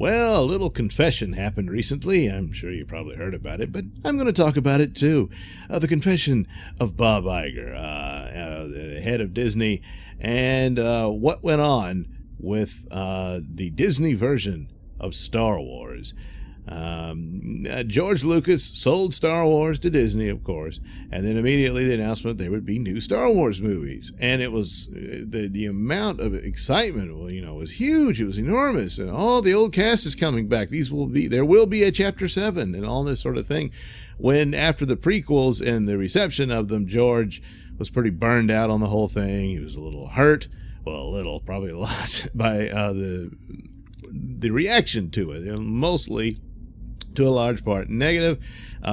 Well, a little confession happened recently. I'm sure you probably heard about it, but I'm going to talk about it too. The confession of Bob Iger, the head of Disney, and what went on with the Disney version of Star Wars. George Lucas sold Star Wars to Disney, of course, and then immediately the announcement there would be new Star Wars movies, and it was the amount of excitement, was huge. It was enormous, and all the old cast is coming back. There will be a Chapter 7 and all this sort of thing. When after the prequels and the reception of them, George was pretty burned out on the whole thing. He was a little hurt, probably a lot, by the reaction to it, mostly to a large part negative.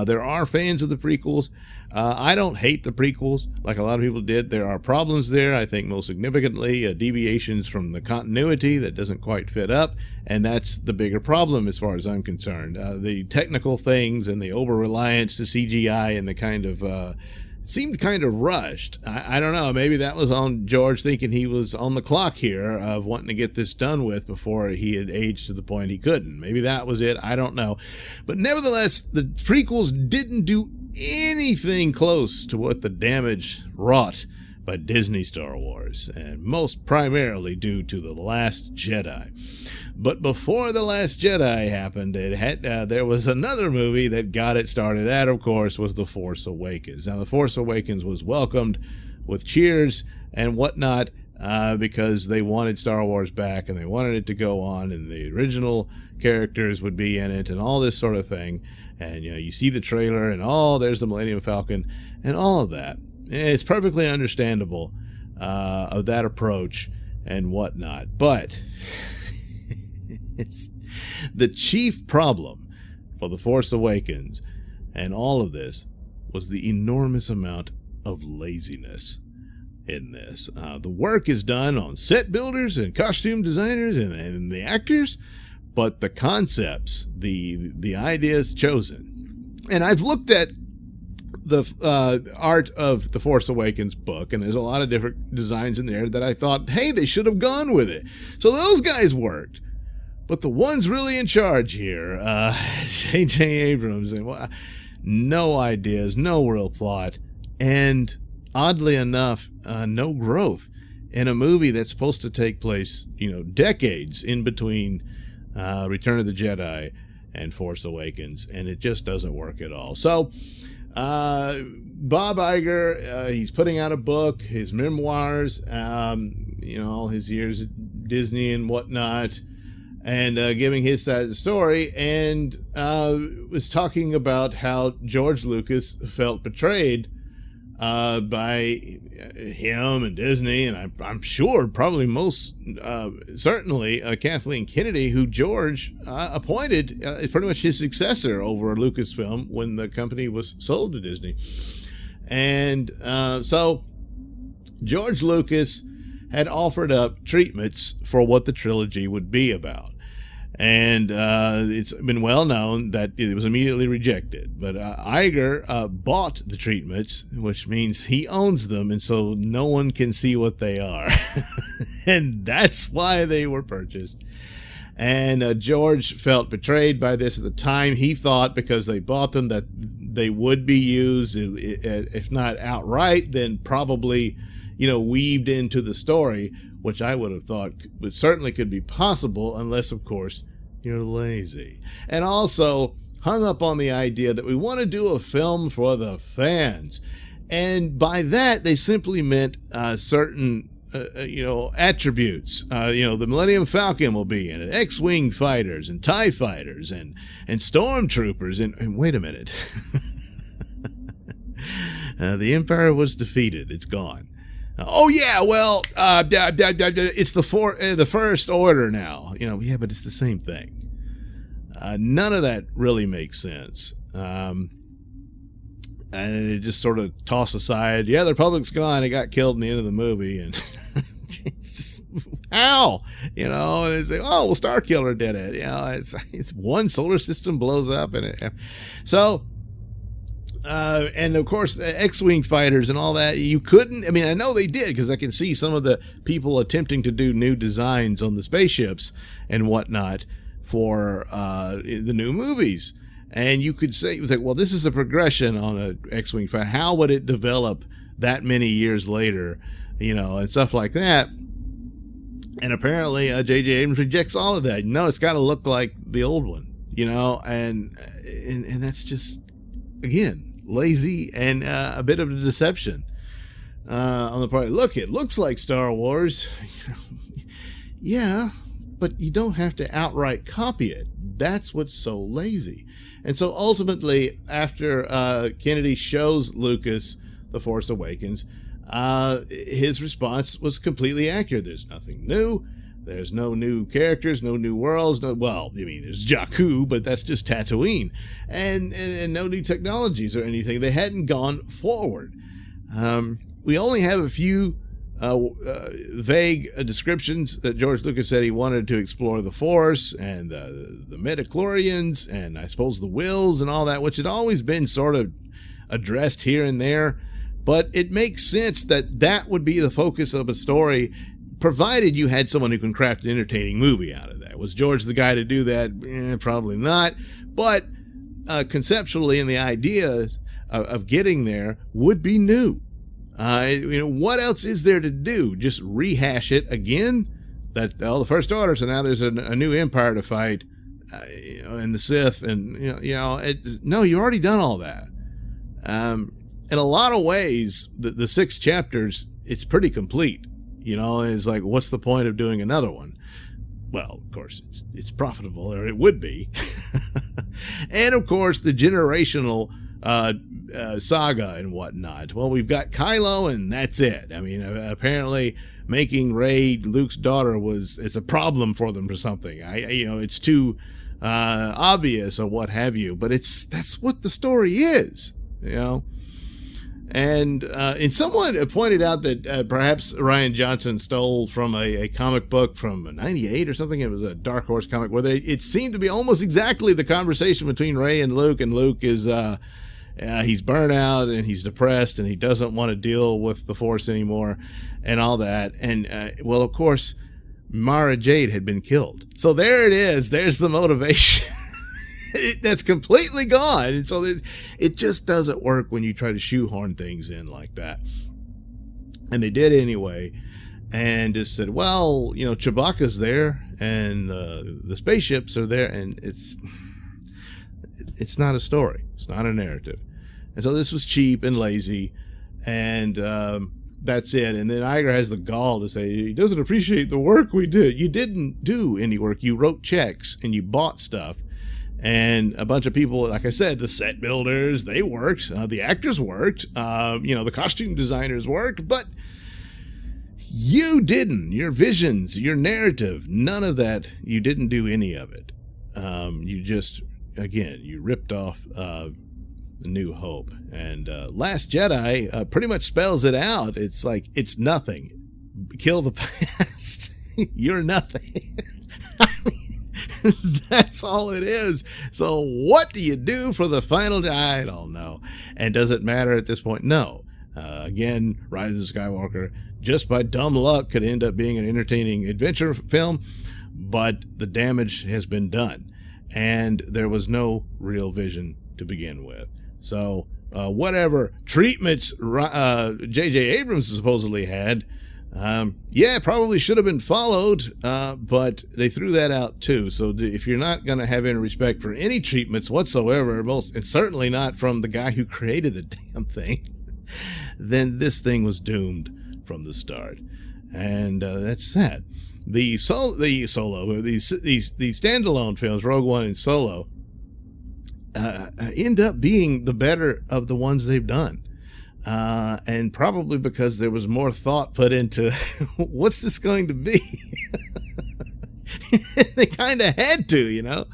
There are fans of the prequels. I don't hate the prequels like a lot of people did. There are problems there. I think most significantly deviations from the continuity that doesn't quite fit up, and that's the bigger problem as far as I'm concerned. The technical things and the over-reliance to CGI and the kind of seemed kind of rushed. I don't know. Maybe that was on George thinking he was on the clock here of wanting to get this done with before he had aged to the point he couldn't. Maybe that was it. I don't know. But nevertheless, the prequels didn't do anything close to what the damage wrought by Disney Star Wars, and most primarily due to The Last Jedi. But before The Last Jedi happened, there was another movie that got it started. That, of course, was The Force Awakens. Now, The Force Awakens was welcomed with cheers and whatnot because they wanted Star Wars back, and they wanted it to go on, and the original characters would be in it, and all this sort of thing. And, you see the trailer, and there's the Millennium Falcon, and all of that. It's perfectly understandable of that approach and whatnot. But it's the chief problem for The Force Awakens and all of this was the enormous amount of laziness in this. The work is done on set builders and costume designers and the actors, but the concepts, the ideas chosen. And I've looked at the art of the Force Awakens book, and there's a lot of different designs in there that I thought, hey, they should have gone with it. So those guys worked. But the ones really in charge here, J.J. Abrams, and no ideas, no real plot, and oddly enough, no growth in a movie that's supposed to take place, decades in between Return of the Jedi and Force Awakens, and it just doesn't work at all. So, Bob Iger, he's putting out a book, his memoirs, all his years at Disney and whatnot, and giving his side of the story, and was talking about how George Lucas felt betrayed by him and Disney, and I'm sure probably most certainly Kathleen Kennedy, who George appointed is pretty much his successor over Lucasfilm when the company was sold to Disney. And so George Lucas had offered up treatments for what the trilogy would be about. And it's been well known that it was immediately rejected. But Iger bought the treatments, which means he owns them, and so no one can see what they are. And that's why they were purchased. And George felt betrayed by this at the time. He thought because they bought them that they would be used, if not outright, then probably, weaved into the story, which I would have thought certainly could be possible, unless, of course, you're lazy. And also hung up on the idea that we want to do a film for the fans. And by that, they simply meant certain, attributes. The Millennium Falcon will be in it, X-Wing fighters and TIE fighters and stormtroopers. And wait a minute. The Empire was defeated. It's gone. Oh yeah, well, it's the First Order now. But it's the same thing. None of that really makes sense. And they just sort of toss aside, the Republic's gone. It got killed in the end of the movie, and it's just how, and they say, oh, well, Starkiller did it. It's one solar system blows up, and so. And of course, X-Wing fighters and all that, you couldn't, I know they did, because I can see some of the people attempting to do new designs on the spaceships and whatnot for the new movies. And you could say, well, this is a progression on a X-Wing fight. How would it develop that many years later, and stuff like that? And apparently, J.J. Abrams rejects all of that. No, it's got to look like the old one, and that's just, again, lazy and a bit of a deception on the part. Look, it looks like Star Wars. Yeah, but you don't have to outright copy it. That's what's so lazy. And so ultimately, after Kennedy shows Lucas The Force Awakens, his response was completely accurate. There's nothing new. There's no new characters, no new worlds. There's Jakku, but that's just Tatooine. And no new technologies or anything. They hadn't gone forward. We only have a few vague descriptions that George Lucas said he wanted to explore the Force and the midichlorians and I suppose the wills and all that, which had always been sort of addressed here and there. But it makes sense that would be the focus of a story, provided you had someone who can craft an entertaining movie out of that. Was George the guy to do that? Probably not. But conceptually, and the ideas of getting there would be new. What else is there to do? Just rehash it again? The First Order, so now there's a new empire to fight, and the Sith, and no, you've already done all that. In a lot of ways, the 6 chapters, it's pretty complete. It's like, what's the point of doing another one? Well, of course, it's profitable, or it would be. And of course, the generational saga and whatnot. Well, we've got Kylo, and that's it. I mean, apparently making Rey Luke's daughter it's a problem for them or something. It's too obvious or what have you. But that's what the story is. And someone pointed out that perhaps Rian Johnson stole from a comic book from '98 or something. It was a Dark Horse comic where it seemed to be almost exactly the conversation between Rey and Luke is he's burnt out and he's depressed and he doesn't want to deal with the Force anymore and all that. And well, of course, Mara Jade had been killed, so there it is. There's the motivation. That's completely gone. And so it just doesn't work when you try to shoehorn things in like that. And they did anyway, and just said, well, Chewbacca's there and the spaceships are there, and it's not a story. It's not a narrative. And so this was cheap and lazy, and that's it. And then Iger has the gall to say he doesn't appreciate the work we did. You didn't do any work. You wrote checks and you bought stuff. And a bunch of people, like I said, the set builders, they worked. The actors worked. The costume designers worked. But you didn't. Your visions, your narrative, none of that. You didn't do any of it. You just, again, you ripped off New Hope. And Last Jedi pretty much spells it out. It's like, it's nothing. Kill the past. You're nothing. I mean, that's all it is. So what do you do for the final? I don't know. And does it matter at this point? No. Again, Rise of Skywalker, just by dumb luck, could end up being an entertaining adventure film, but the damage has been done. And there was no real vision to begin with. So whatever treatments J.J. Abrams supposedly had, probably should have been followed, but they threw that out too. So if you're not going to have any respect for any treatments whatsoever, and certainly not from the guy who created the damn thing, then this thing was doomed from the start. And that's sad. The standalone films, Rogue One and Solo, end up being the better of the ones they've done. And probably because there was more thought put into what's this going to be. They kind of had to,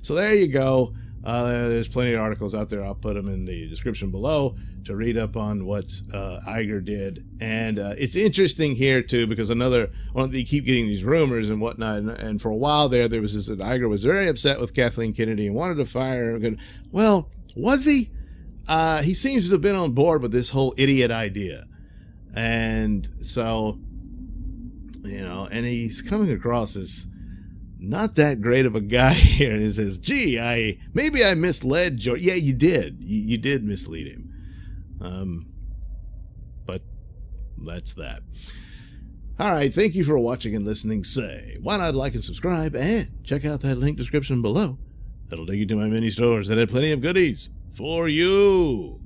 So there you go. There's plenty of articles out there. I'll put them in the description below to read up on what Iger did. And it's interesting here too, because they keep getting these rumors and whatnot. And for a while there was this, that Iger was very upset with Kathleen Kennedy and wanted to fire her. Well, was he? He seems to have been on board with this whole idiot idea. And so and he's coming across as not that great of a guy here. And he says, gee, maybe I misled George. Yeah, you did. You did mislead him. But that's that. All right, thank you for watching and listening. Say, why not like and subscribe, and check out that link description below. That'll take you to my mini stores that have plenty of goodies for you.